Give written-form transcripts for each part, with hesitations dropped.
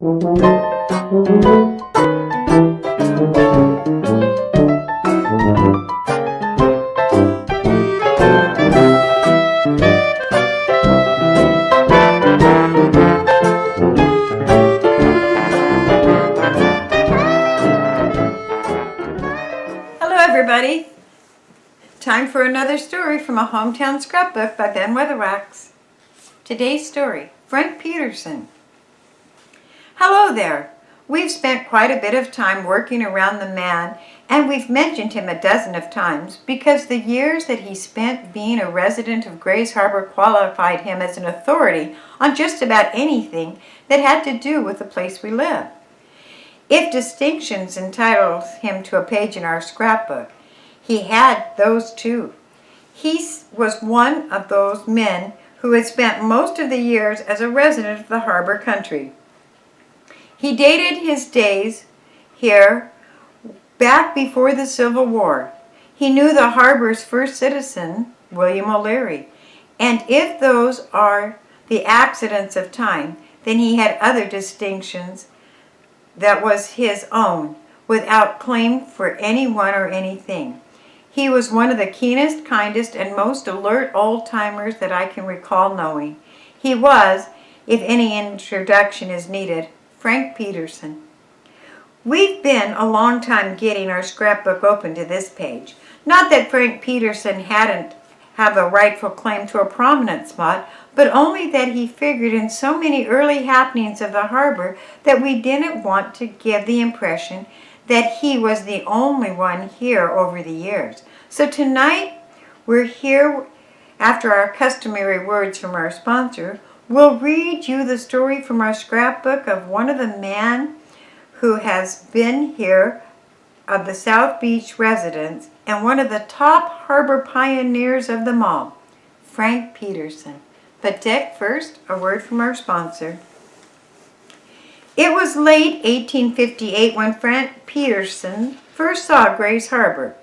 Everybody, time for another story from a Hometown Scrapbook by Ben Weatherwax. Today's story, Frank Peterson. Hello there. We've spent quite a bit of time working around the man, and we've mentioned him a dozen of times because the years that he spent being a resident of Grays Harbor qualified him as an authority on just about anything that had to do with the place we live. If distinctions entitled him to a page in our scrapbook, he had those too. He was one of those men who had spent most of the years as a resident of the harbor country. He dated his days here back before the Civil War. He knew the harbor's first citizen, William O'Leary, and if those are the accidents of time, then he had other distinctions that was his own, without claim for anyone or anything. He was one of the keenest, kindest, and most alert old-timers that I can recall knowing. He was, if any introduction is needed, Frank Peterson. We've been a long time getting our scrapbook open to this page. Not that Frank Peterson hadn't have a rightful claim to a prominent spot, but only that he figured in so many early happenings of the harbor that we didn't want to give the impression that he was the only one here over the years. So tonight, we're here after our customary words from our sponsor. We'll read you the story from our scrapbook of one of the men who has been here of the South Beach residents and one of the top harbor pioneers of them all, Frank Peterson. But first, a word from our sponsor. It was late 1858 when Frank Peterson first saw Grays Harbor.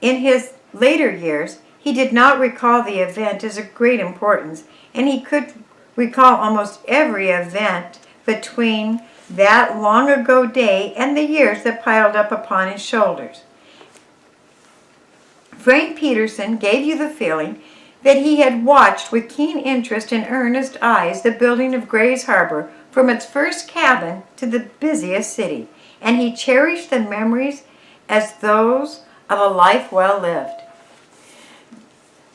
In his later years, he did not recall the event as of great importance, and he could recall almost every event between that long ago day and the years that piled up upon his shoulders. Frank Peterson gave you the feeling that he had watched with keen interest and earnest eyes the building of Grays Harbor from its first cabin to the busiest city, and he cherished the memories as those of a life well lived.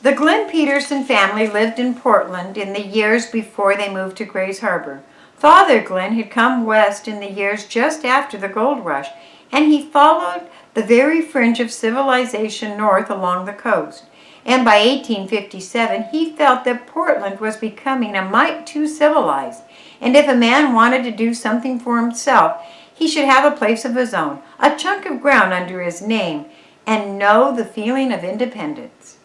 The Glenn Peterson family lived in Portland in the years before they moved to Grays Harbor. Father Glenn had come west in the years just after the gold rush, and he followed the very fringe of civilization north along the coast. And by 1857, he felt that Portland was becoming a mite too civilized, and if a man wanted to do something for himself, he should have a place of his own, a chunk of ground under his name, and know the feeling of independence.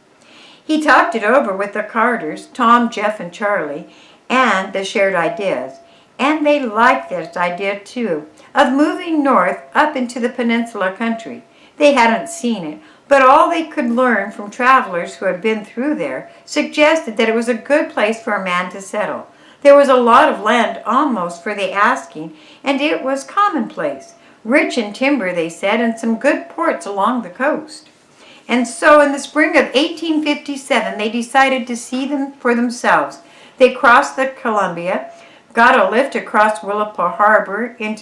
He talked it over with the Carters, Tom, Jeff, and Charlie, and the shared ideas. And they liked this idea, too, of moving north up into the peninsula country. They hadn't seen it, but all they could learn from travelers who had been through there suggested that it was a good place for a man to settle. There was a lot of land almost for the asking, and it was commonplace. Rich in timber, they said, and some good ports along the coast. And so in the spring of 1857, they decided to see them for themselves. They crossed the Columbia, got a lift across Willapa Harbor in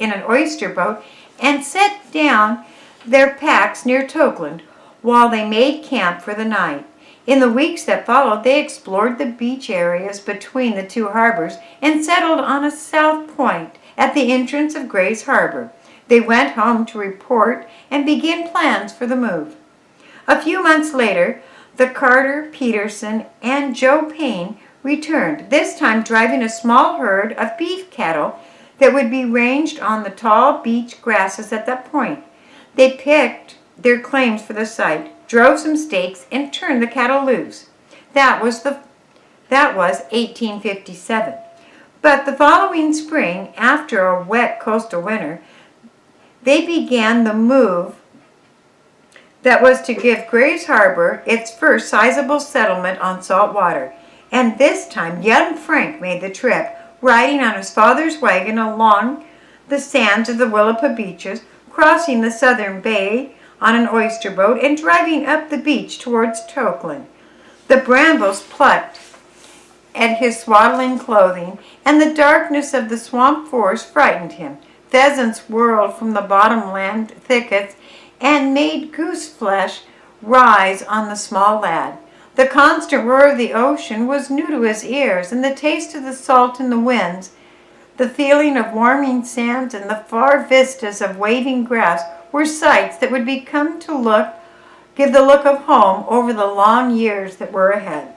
an oyster boat, and set down their packs near Tokeland while they made camp for the night. In the weeks that followed, they explored the beach areas between the two harbors and settled on a south point at the entrance of Grays Harbor. They went home to report and begin plans for the move. A few months later, the Carter, Peterson, and Joe Payne returned, this time driving a small herd of beef cattle that would be ranged on the tall beach grasses at that point. They picked their claims for the site, drove some stakes, and turned the cattle loose. That was 1857. But the following spring, after a wet coastal winter, they began the move that was to give Grays Harbor its first sizable settlement on salt water. And this time, young Frank made the trip, riding on his father's wagon along the sands of the Willapa beaches, crossing the southern bay on an oyster boat, and driving up the beach towards Tokeland. The brambles plucked at his swaddling clothing, and the darkness of the swamp forest frightened him. Pheasants whirled from the bottomland thickets and made goose flesh rise on the small lad. The constant roar of the ocean was new to his ears, and the taste of the salt in the winds, the feeling of warming sands, and the far vistas of waving grass were sights that would give the look of home over the long years that were ahead.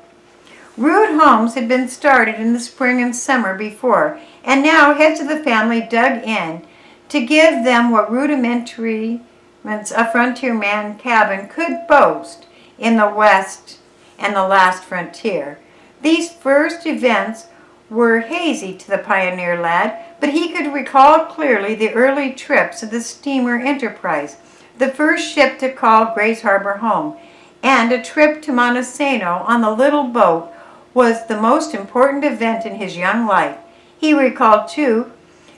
Rude homes had been started in the spring and summer before, and now heads of the family dug in to give them what rudimentaries a frontierman cabin could boast in the West and the last frontier. These first events were hazy to the pioneer lad, but he could recall clearly the early trips of the steamer Enterprise, the first ship to call Grace Harbor home, and a trip to Montesano on the little boat was the most important event in his young life. He recalled, too,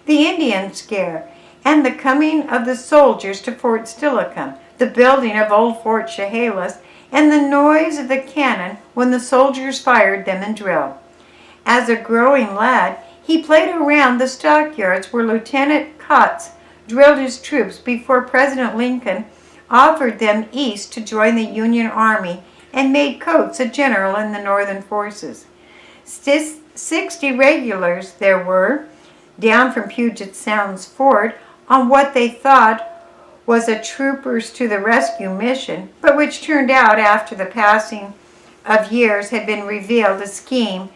the Indian scare and the coming of the soldiers to Fort Steilacoom, the building of old Fort Chehalis, and the noise of the cannon when the soldiers fired them in drill. As a growing lad, he played around the stockyards where Lieutenant Cotts drilled his troops before President Lincoln offered them east to join the Union Army and made Coates a general in the Northern forces. 60 regulars there were, down from Puget Sound's fort, on what they thought was a troopers to the rescue mission, but which turned out after the passing of years had been revealed a scheme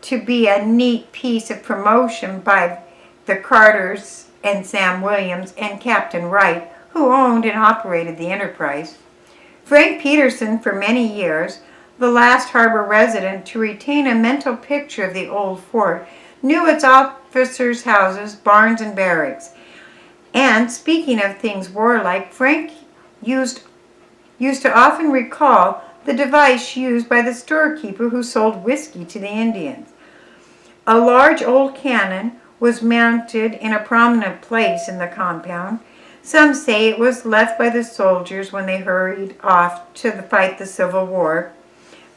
to be a neat piece of promotion by the Carters and Sam Williams and Captain Wright, who owned and operated the Enterprise. Frank Peterson, for many years, the last harbor resident to retain a mental picture of the old fort, knew its officers' houses, barns, and barracks. And speaking of things warlike, Frank used to often recall the device used by the storekeeper who sold whiskey to the Indians. A large old cannon was mounted in a prominent place in the compound. Some say it was left by the soldiers when they hurried off to fight the Civil War,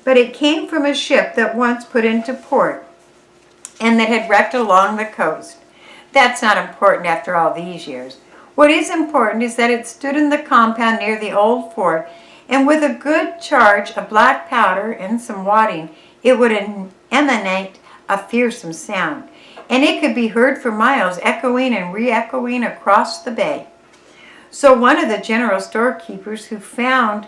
but it came from a ship that once put into port and that had wrecked along the coast. That's not important after all these years. What is important is that it stood in the compound near the old fort, and with a good charge of black powder and some wadding, it would emanate a fearsome sound, and it could be heard for miles, echoing and re-echoing across the bay. So one of the general storekeepers who found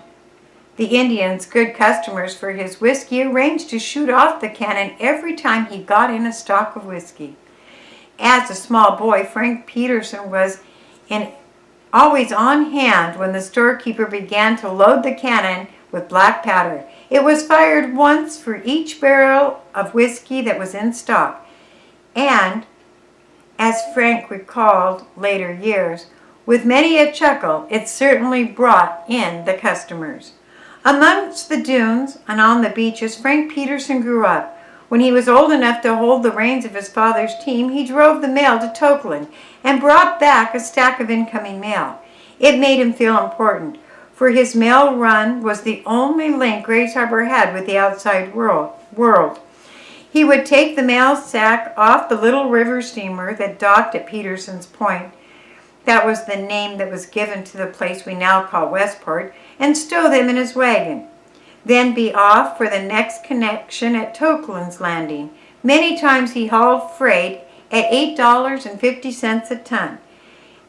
the Indians good customers for his whiskey arranged to shoot off the cannon every time he got in a stock of whiskey. As a small boy, Frank Peterson was always on hand when the storekeeper began to load the cannon with black powder. It was fired once for each barrel of whiskey that was in stock. And, as Frank recalled later years, with many a chuckle, it certainly brought in the customers. Amongst the dunes and on the beaches, Frank Peterson grew up. When he was old enough to hold the reins of his father's team, he drove the mail to Tokeland and brought back a stack of incoming mail. It made him feel important, for his mail run was the only link Grace Harbor had with the outside world. He would take the mail sack off the little river steamer that docked at Peterson's Point. That was the name that was given to the place we now call Westport, and stow them in his wagon. Then be off for the next connection at Tokeland's Landing. Many times he hauled freight at $8.50 a ton,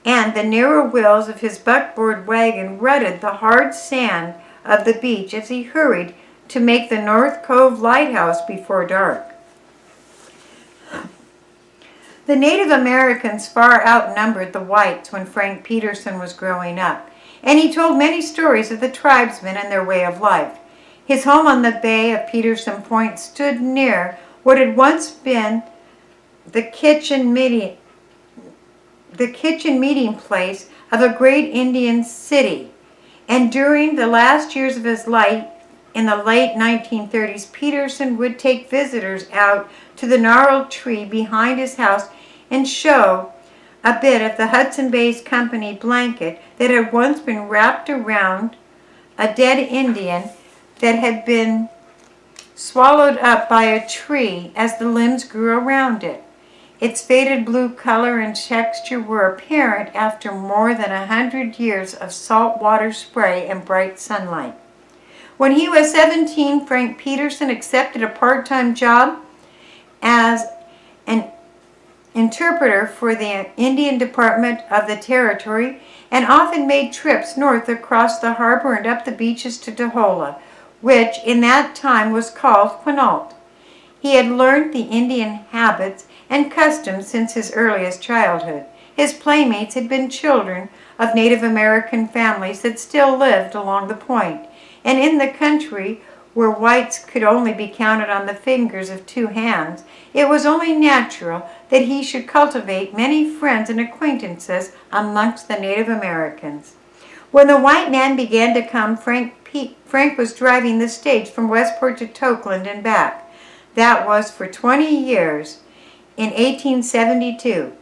and the narrow wheels of his buckboard wagon rutted the hard sand of the beach as he hurried to make the North Cove Lighthouse before dark. The Native Americans far outnumbered the whites when Frank Peterson was growing up, and he told many stories of the tribesmen and their way of life. His home on the bay of Peterson Point stood near what had once been the kitchen meeting place of a great Indian city. And during the last years of his life, in the late 1930s, Peterson would take visitors out to the gnarled tree behind his house and show a bit of the Hudson Bay's Company blanket that had once been wrapped around a dead Indian that had been swallowed up by a tree as the limbs grew around it. Its faded blue color and texture were apparent after more than 100 years of saltwater spray and bright sunlight. When he was 17, Frank Peterson accepted a part-time job as an interpreter for the Indian Department of the Territory and often made trips north across the harbor and up the beaches to Dahola, which in that time was called Quinault. He had learned the Indian habits and customs since his earliest childhood. His playmates had been children of Native American families that still lived along the point, and in the country where whites could only be counted on the fingers of two hands, it was only natural that he should cultivate many friends and acquaintances amongst the Native Americans. When the white man began to come, Frank was driving the stage from Westport to Tokeland and back. That was for 20 years in 1872.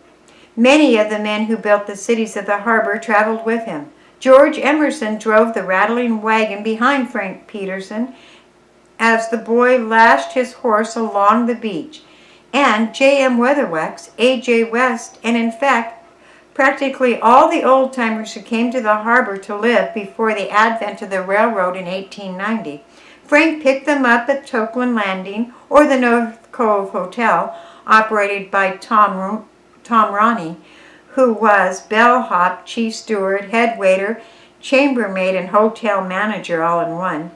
Many of the men who built the cities of the harbor traveled with him. George Emerson drove the rattling wagon behind Frank Peterson as the boy lashed his horse along the beach, and J.M. Weatherwax, A.J. West, and in fact, practically all the old-timers who came to the harbor to live before the advent of the railroad in 1890. Frank picked them up at Tokeland Landing or the North Cove Hotel, operated by Tom Roney, who was bellhop, chief steward, head waiter, chambermaid, and hotel manager all in one.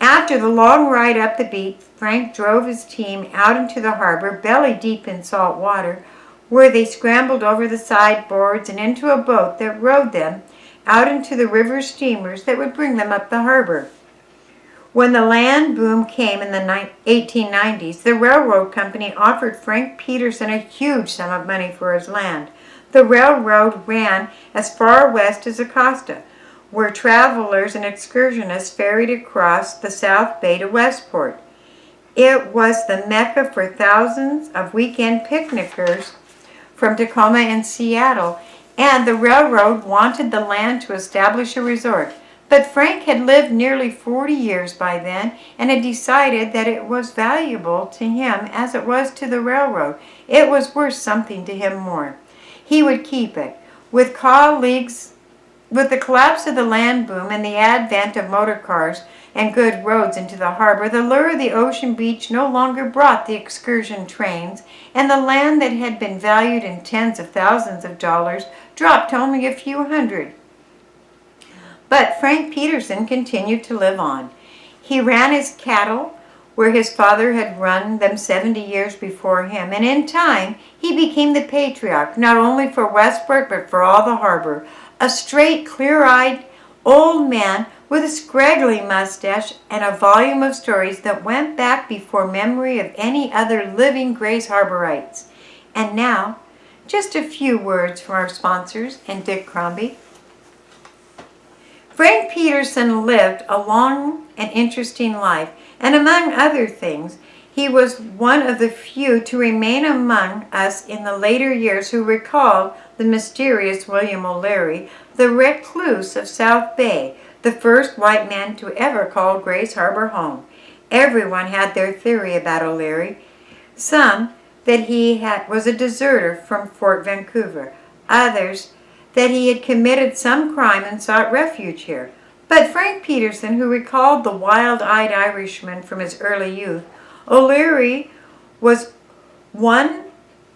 After the long ride up the beach, Frank drove his team out into the harbor, belly deep in salt water, where they scrambled over the sideboards and into a boat that rowed them out into the river steamers that would bring them up the harbor. When the land boom came in the 1890s, the railroad company offered Frank Peterson a huge sum of money for his land. The railroad ran as far west as Acosta, where travelers and excursionists ferried across the South Bay to Westport. It was the mecca for thousands of weekend picnickers from Tacoma and Seattle, and the railroad wanted the land to establish a resort. But Frank had lived nearly 40 years by then and had decided that it was valuable to him as it was to the railroad. It was worth something to him more. He would keep it. With the collapse of the land boom and the advent of motor cars and good roads into the harbor, the lure of the ocean beach no longer brought the excursion trains, and the land that had been valued in tens of thousands of dollars dropped to only a few hundred. But Frank Peterson continued to live on. He ran his cattle where his father had run them 70 years before him, and in time he became the patriarch, not only for Westport but for all the harbor. A straight, clear-eyed old man with a scraggly mustache and a volume of stories that went back before memory of any other living Grace Harborites. And now, just a few words from our sponsors and Dick Crombie. Frank Peterson lived a long and interesting life, and among other things, he was one of the few to remain among us in the later years who recalled the mysterious William O'Leary, the recluse of South Bay, the first white man to ever call Grace Harbor home. Everyone had their theory about O'Leary. Some that he was a deserter from Fort Vancouver, others that he had committed some crime and sought refuge here. But Frank Peterson, who recalled the wild-eyed Irishman from his early youth, O'Leary was one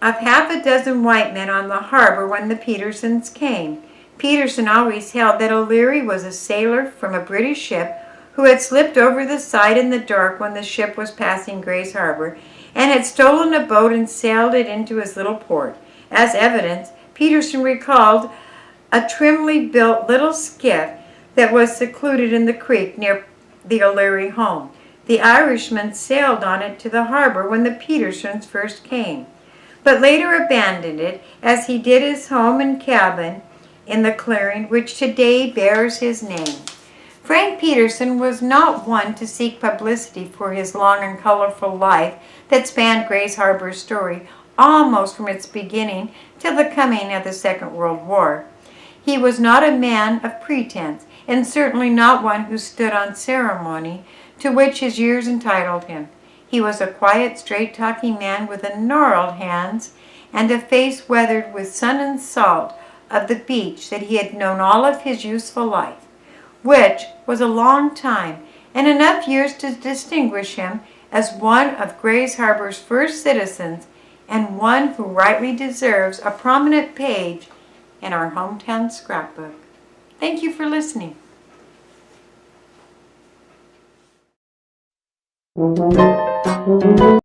of half a dozen white men on the harbor when the Petersons came. Peterson always held that O'Leary was a sailor from a British ship who had slipped over the side in the dark when the ship was passing Grace Harbor and had stolen a boat and sailed it into his little port. As evidence, Peterson recalled a trimly built little skiff that was secluded in the creek near the O'Leary home. The Irishman sailed on it to the harbor when the Petersons first came, but later abandoned it as he did his home and cabin in the clearing which today bears his name. Frank Peterson was not one to seek publicity for his long and colorful life that spanned Grays Harbor's story almost from its beginning till the coming of the Second World War. He was not a man of pretense, and certainly not one who stood on ceremony to which his years entitled him. He was a quiet, straight-talking man with gnarled hands and a face weathered with sun and salt of the beach that he had known all of his useful life, which was a long time and enough years to distinguish him as one of Grays Harbor's first citizens and one who rightly deserves a prominent page in our hometown scrapbook. Thank you for listening.